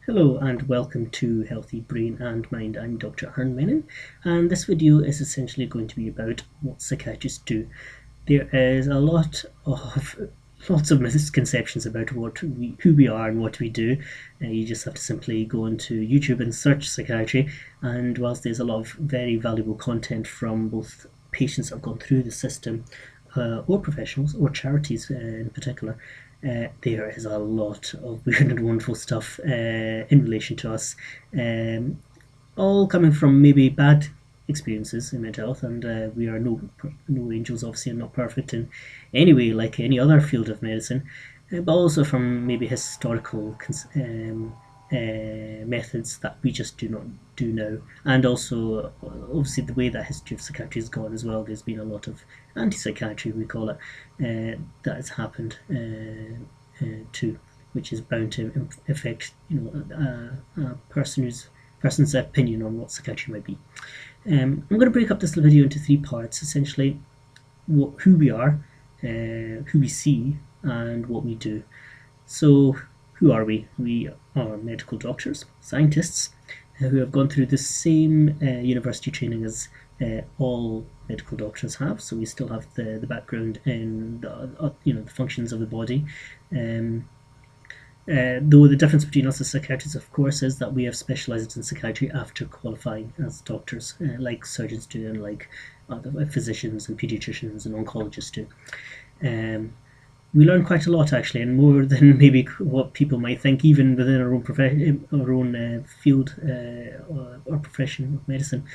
Hello and welcome to Healthy Brain and Mind. I'm Dr. Aaron Menon, and this video is essentially going to be about what psychiatrists do. There is lots of misconceptions about who we are and what we do. You just have to simply go onto YouTube and search psychiatry, and whilst there's a lot of very valuable content from both patients that have gone through the system or professionals or charities in particular, there is a lot of weird and wonderful stuff in relation to us, all coming from maybe bad experiences in mental health, and we are no angels, obviously, and not perfect in any way like any other field of medicine, but also from maybe historical methods that we just do not do now, and also obviously the way that history of psychiatry has gone as well. There's been a lot of anti-psychiatry, we call it, that has happened too, which is bound to affect a person's opinion on what psychiatry might be. I'm going to break up this video into three parts, essentially who we are, who we see, and what we do. So, who are we? We are medical doctors, scientists, who have gone through the same university training as all medical doctors have. So we still have the background in the functions of the body. Though the difference between us as psychiatrists, of course, is that we have specialised in psychiatry after qualifying as doctors, like surgeons do, and like physicians and paediatricians and oncologists do. We learn quite a lot, actually, and more than maybe what people might think, even within our own field or profession of medicine.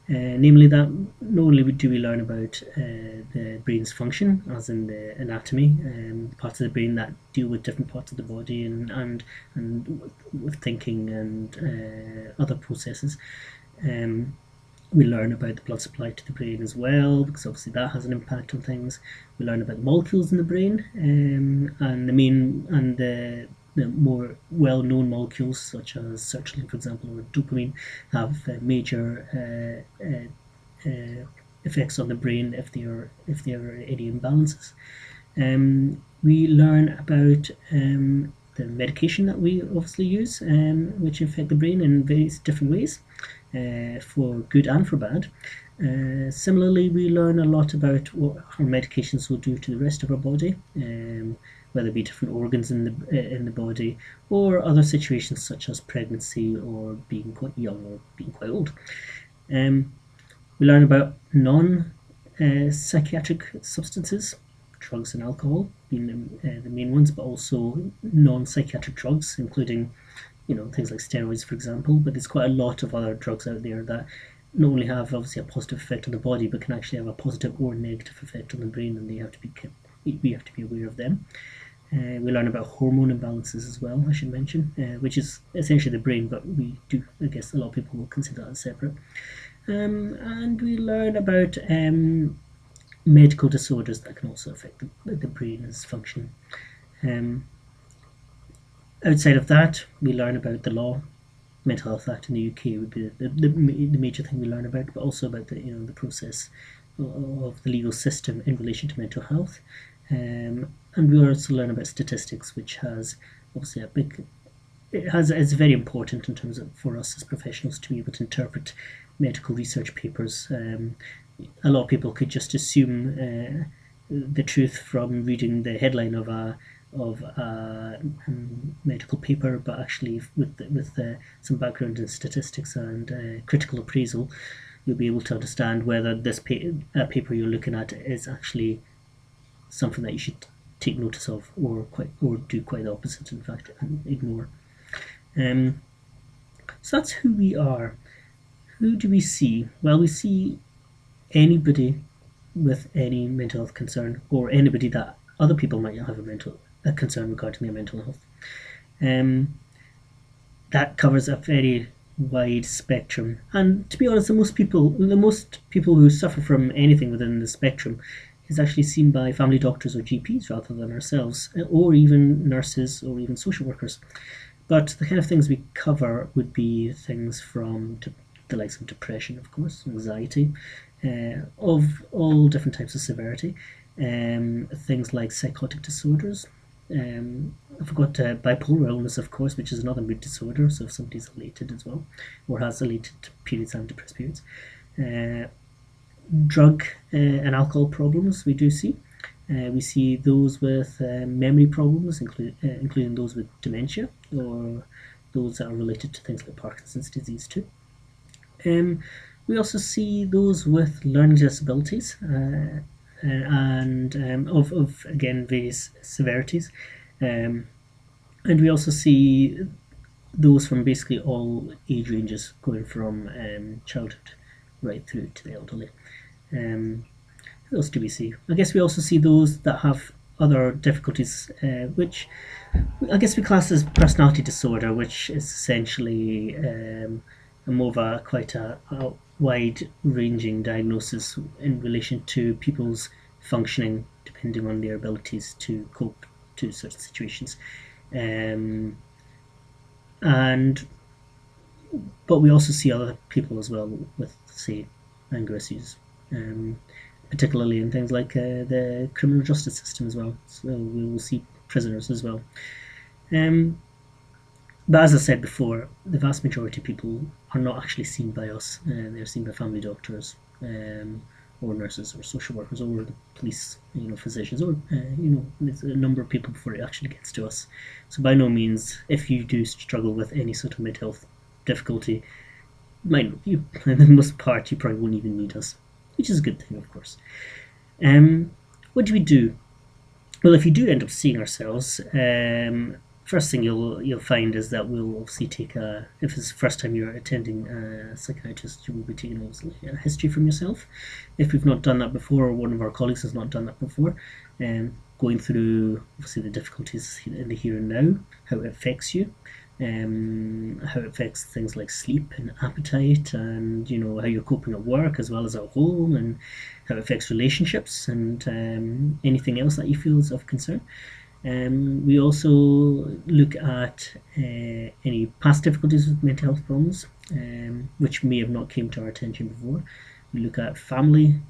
Namely, that not only do we learn about the brain's function, as in the anatomy, parts of the brain that deal with different parts of the body and with thinking and other processes. We learn about the blood supply to the brain as well, because obviously that has an impact on things. We learn about the molecules in the brain, and the more well-known molecules, such as sertraline, for example, or dopamine, have major effects on the brain if there are any imbalances. We learn about the medication that we obviously use, which affect the brain in various different ways, for good and for bad. Similarly, we learn a lot about what our medications will do to the rest of our body, whether it be different organs in the body or other situations such as pregnancy or being quite young or being quite old. We learn about non-psychiatric substances, drugs and alcohol being the main ones, but also non-psychiatric drugs, including things like steroids, for example. But there's quite a lot of other drugs out there that not only have obviously a positive effect on the body, but can actually have a positive or negative effect on the brain, and we have to be aware of them. We learn about hormone imbalances as well, I should mention, which is essentially the brain, but I guess a lot of people will consider that separate. And we learn about medical disorders that can also affect the brain's function. Outside of that, we learn about the law. Mental Health Act in the UK would be the major thing we learn about, but also about the process of the legal system in relation to mental health. And we also learn about statistics, which has obviously it's very important in terms of for us as professionals to be able to interpret medical research papers. A lot of people could just assume the truth from reading the headline of a medical paper, but actually with some background in statistics and critical appraisal, you'll be able to understand whether this paper you're looking at is actually something that you should take notice of, or do quite the opposite, in fact, and ignore. So that's who we are. Who do we see? Well, we see anybody with any mental health concern, or anybody that other people might have a concern regarding their mental health. That covers a very wide spectrum, and to be honest, the most people who suffer from anything within the spectrum is actually seen by family doctors or GPs rather than ourselves, or even nurses or even social workers. But the kind of things we cover would be things from the likes of depression, of course, anxiety, of all different types of severity, things like psychotic disorders, I forgot bipolar illness, of course, which is another mood disorder. So if somebody's elated as well, or has elated periods and depressed periods. Drug and alcohol problems we do see. We see those with memory problems, including those with dementia, or those that are related to things like Parkinson's disease too. We also see those with learning disabilities and of again various severities, and we also see those from basically all age ranges, going from childhood right through to the elderly. What else do we see? I guess we also see those that have other difficulties, which I guess we class as personality disorder, which is essentially more of quite a wide-ranging diagnosis in relation to people's functioning, depending on their abilities to cope to certain situations. And but we also see other people as well with, say, anger issues, particularly in things like the criminal justice system as well. So we will see prisoners as well. But as I said before, the vast majority of people are not actually seen by us. They're seen by family doctors, or nurses, or social workers, or the police, physicians, or there's a number of people before it actually gets to us. So by no means, if you do struggle with any sort of mental health difficulty, for the most part, you probably won't even need us, which is a good thing, of course. What do we do? Well, if you do end up seeing ourselves, first thing you'll find is that we'll obviously take if it's the first time you're attending a psychiatrist, you will be taking a history from yourself. If we've not done that before, or one of our colleagues has not done that before, going through obviously the difficulties in the here and now, how it affects you, how it affects things like sleep and appetite, and how you're coping at work as well as at home, and how it affects relationships, and anything else that you feel is of concern. We also look at any past difficulties with mental health problems, which may have not came to our attention before. We look at family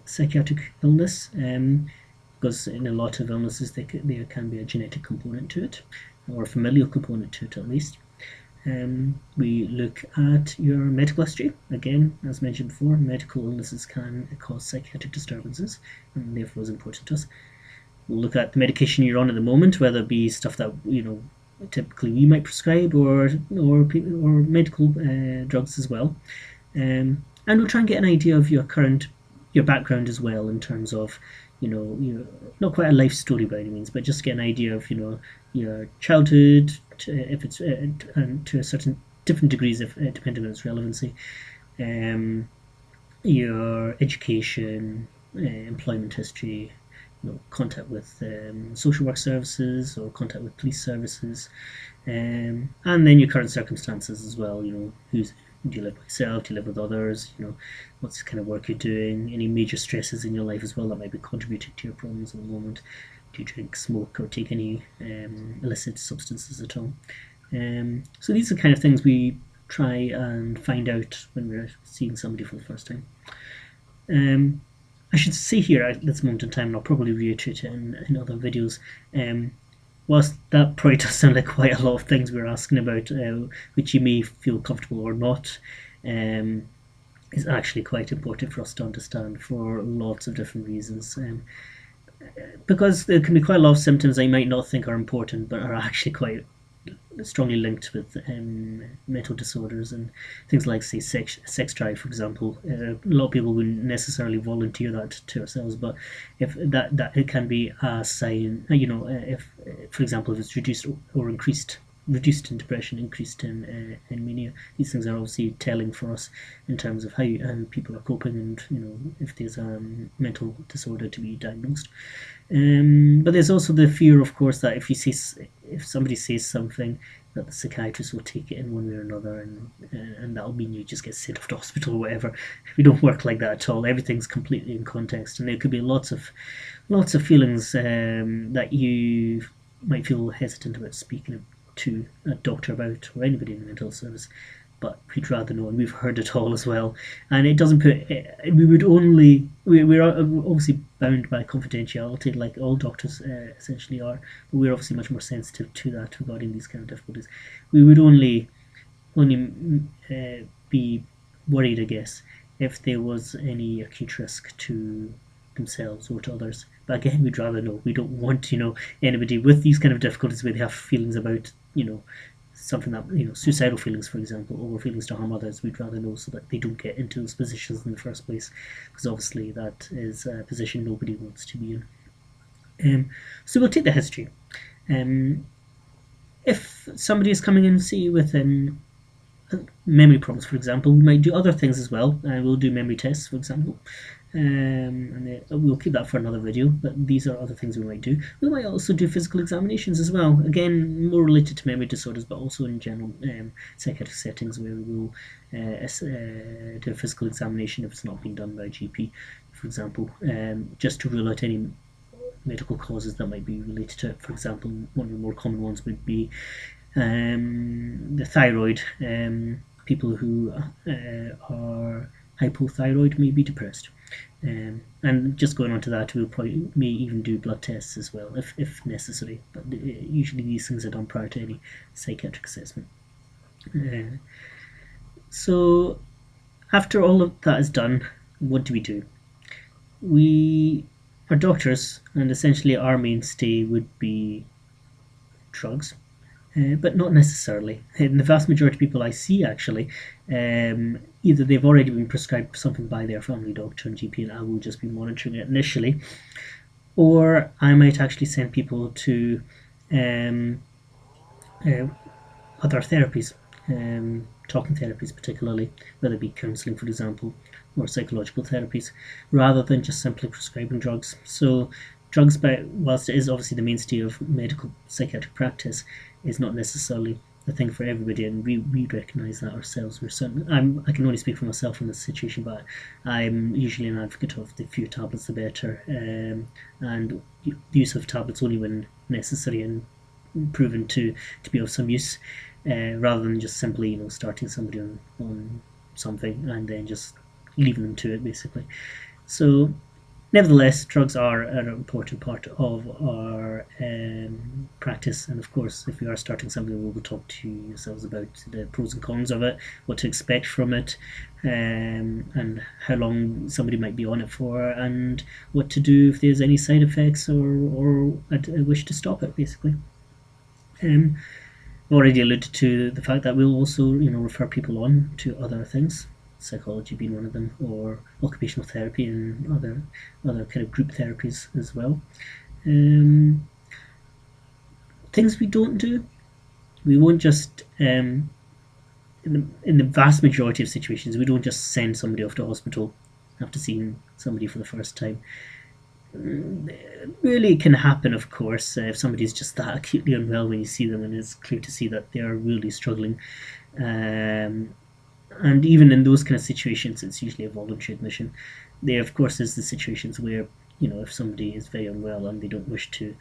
psychiatric illness, because in a lot of illnesses there can be a genetic component to it, or a familial component to it at least. We look at your medical history. Again, as mentioned before, medical illnesses can cause psychiatric disturbances, and therefore is important to us. We'll look at the medication you're on at the moment, whether it be stuff that typically we might prescribe, or medical drugs as well, and we'll try and get an idea of your background as well, in terms of not quite a life story by any means, but just get an idea of your childhood, if it's and to a certain different degrees, if depending on its relevancy, your education, employment history, contact with social work services, or contact with police services, and then your current circumstances as well. Do you live by yourself? Do you live with others? What's the kind of work you're doing? Any major stresses in your life as well that might be contributing to your problems at the moment? Do you drink, smoke, or take any illicit substances at all? So these are the kind of things we try and find out when we're seeing somebody for the first time. I should say here at this moment in time, and I'll probably reiterate it in other videos, whilst that probably does sound like quite a lot of things we're asking about, which you may feel comfortable or not, is actually quite important for us to understand for lots of different reasons. Because there can be quite a lot of symptoms that you might not think are important, but are actually quite strongly linked with mental disorders, and things like, say, sex drive, for example. A lot of people wouldn't necessarily volunteer that to ourselves, but if that it can be a sign, if, for example, if it's reduced or increased, reduced in depression, increased in mania. These things are obviously telling for us in terms of how people are coping, and if there's a mental disorder to be diagnosed. But there's also the fear, of course, that if somebody says something, that the psychiatrist will take it in one way or another, and that'll mean you just get sent off to hospital or whatever. We don't work like that at all. Everything's completely in context, and there could be lots of feelings that you might feel hesitant about speaking to a doctor about, or anybody in the mental service, but we'd rather know, and we've heard it all as well. And it doesn't put. We're obviously bound by confidentiality, like all doctors essentially are. But we're obviously much more sensitive to that regarding these kind of difficulties. We would only be worried, I guess, if there was any acute risk to themselves or to others. But again, we'd rather know. We don't want, anybody with these kind of difficulties where they have feelings about, something that, suicidal feelings, for example, or feelings to harm others. We'd rather know so that they don't get into those positions in the first place, because obviously that is a position nobody wants to be in. So we'll take the history. If somebody is coming in, see, with memory problems, for example, we might do other things as well. We'll do memory tests, for example, and we'll keep that for another video, but these are other things we might do. We might also do physical examinations as well, again more related to memory disorders, but also in general psychiatric settings, where we will do a physical examination if it's not been done by a GP, for example, just to rule out any medical causes that might be related to it. For example, one of the more common ones would be the thyroid. People who are hypothyroid may be depressed. And just going on to that, we'll probably may even do blood tests as well if necessary, but usually these things are done prior to any psychiatric assessment. So after all of that is done, what do? We are doctors, and essentially our mainstay would be drugs. But not necessarily. And the vast majority of people I see, actually, either they've already been prescribed something by their family doctor and GP, and I will just be monitoring it initially, or I might actually send people to other therapies, talking therapies particularly, whether it be counselling, for example, or psychological therapies, rather than just simply prescribing drugs. So drugs, whilst it is obviously the mainstay of medical psychiatric practice, is not necessarily the thing for everybody, and we recognise that ourselves. I can only speak for myself in this situation, but I'm usually an advocate of the fewer tablets the better, and the use of tablets only when necessary and proven to be of some use, rather than just simply starting somebody on something and then just leaving them to it, basically. So nevertheless, drugs are an important part of our practice, and of course, if we are starting something, we will talk to yourselves about the pros and cons of it, what to expect from it, and how long somebody might be on it for, and what to do if there's any side effects or a wish to stop it, basically. I've already alluded to the fact that we'll also refer people on to other things, psychology being one of them, or occupational therapy and other kind of group therapies as well. Things we don't do, we won't just in the vast majority of situations, we don't just send somebody off to hospital after seeing somebody for the first time. Really, it can happen, of course, if somebody's just that acutely unwell when you see them and it's clear to see that they are really struggling. And even in those kind of situations, it's usually a voluntary admission. There, of course, is the situations where, if somebody is very unwell and they don't wish to,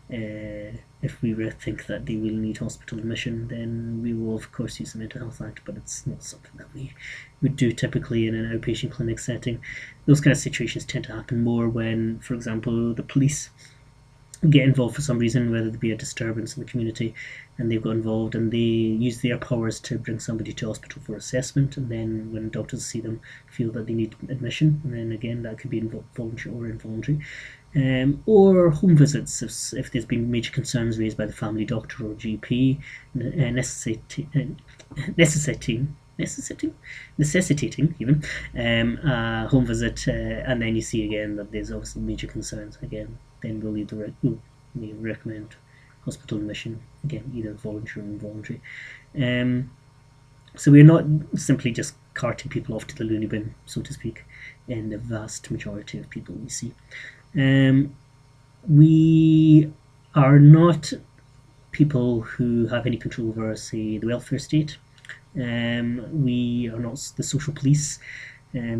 if we think that they will need hospital admission, then we will, of course, use the Mental Health Act, but it's not something that we would do typically in an outpatient clinic setting. Those kind of situations tend to happen more when, for example, the police get involved for some reason, whether there be a disturbance in the community, and they've got involved and they use their powers to bring somebody to hospital for assessment, and then when doctors see them, feel that they need admission, and then again that could be voluntary or involuntary. Or home visits, if there's been major concerns raised by the family doctor or GP, necessitating even a home visit, and then you see again that there's obviously major concerns again, then we'll recommend hospital admission, again either voluntary or involuntary. So we're not simply just carting people off to the loony bin, so to speak, in the vast majority of people we see. We are not people who have any control over, say, the welfare state. We are not the social police,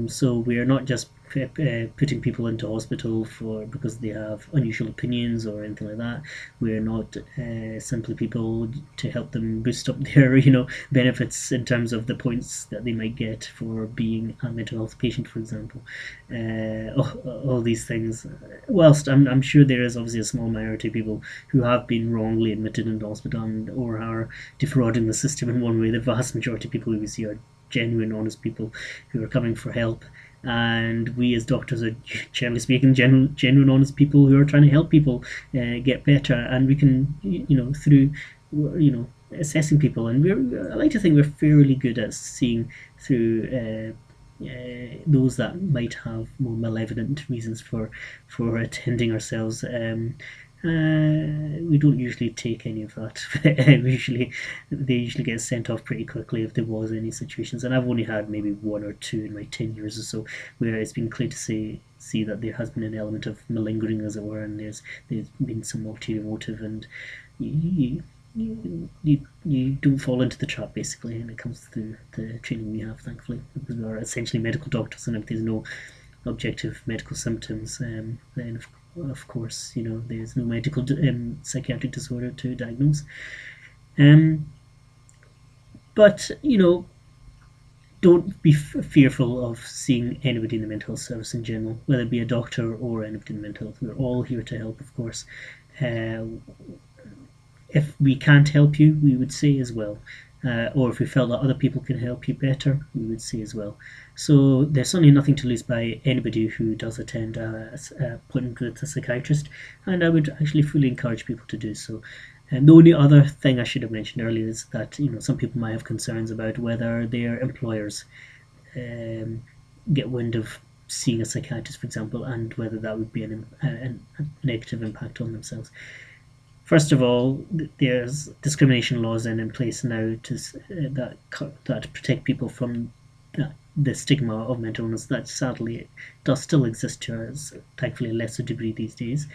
so we are not just putting people into hospital because they have unusual opinions or anything like that. We're not simply people to help them boost up their benefits in terms of the points that they might get for being a mental health patient, for example. All these things. Whilst I'm sure there is obviously a small minority of people who have been wrongly admitted into hospital or are defrauding the system in one way, the vast majority of people we see are genuine, honest people who are coming for help. And we as doctors are, generally speaking, genuine, honest people who are trying to help people get better. And we can, through, assessing people, and I like to think we're fairly good at seeing through those that might have more malevolent reasons for attending ourselves. We don't usually take any of that. They usually get sent off pretty quickly if there was any situations. And I've only had maybe one or two in my 10 years or so where it's been clear to see that there has been an element of malingering, as it were, and there's been some ulterior motive, and you don't fall into the trap, basically, and it comes through the training we have, thankfully, because we are essentially medical doctors, and if there's no objective medical symptoms, then of course, there's no medical psychiatric disorder to diagnose. But don't be fearful of seeing anybody in the mental health service in general, whether it be a doctor or anybody in mental health. We're all here to help, of course. If we can't help you, we would say as well. Or if we felt that other people can help you better, we would say as well. So there's certainly nothing to lose by anybody who does attend a appointment with a psychiatrist, and I would actually fully encourage people to do so. And the only other thing I should have mentioned earlier is that some people might have concerns about whether their employers get wind of seeing a psychiatrist, for example, and whether that would be a negative impact on themselves. First of all, there's discrimination laws in place now that protect people from the stigma of mental illness that sadly does still exist to us, thankfully a lesser degree these days.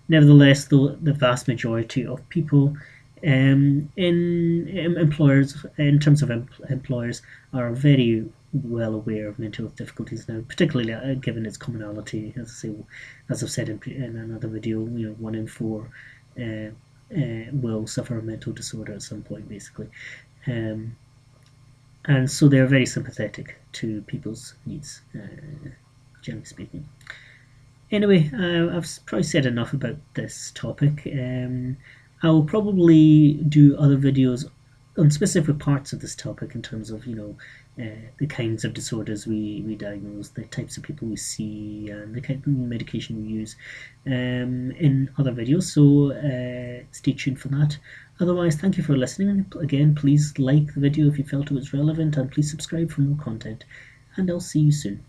Nevertheless, though, the vast majority of people in employers, in terms of employers, are very well aware of mental health difficulties now, particularly given its commonality. As I've said in another video, 1 in 4 will suffer a mental disorder at some point, basically. And so they're very sympathetic to people's needs, generally speaking. Anyway, I've probably said enough about this topic. I will probably do other videos on specific parts of this topic in terms of, the kinds of disorders we diagnose, the types of people we see, and the kind of medication we use in other videos. So stay tuned for that. Otherwise, thank you for listening. Again, please like the video if you felt it was relevant, and please subscribe for more content. And I'll see you soon.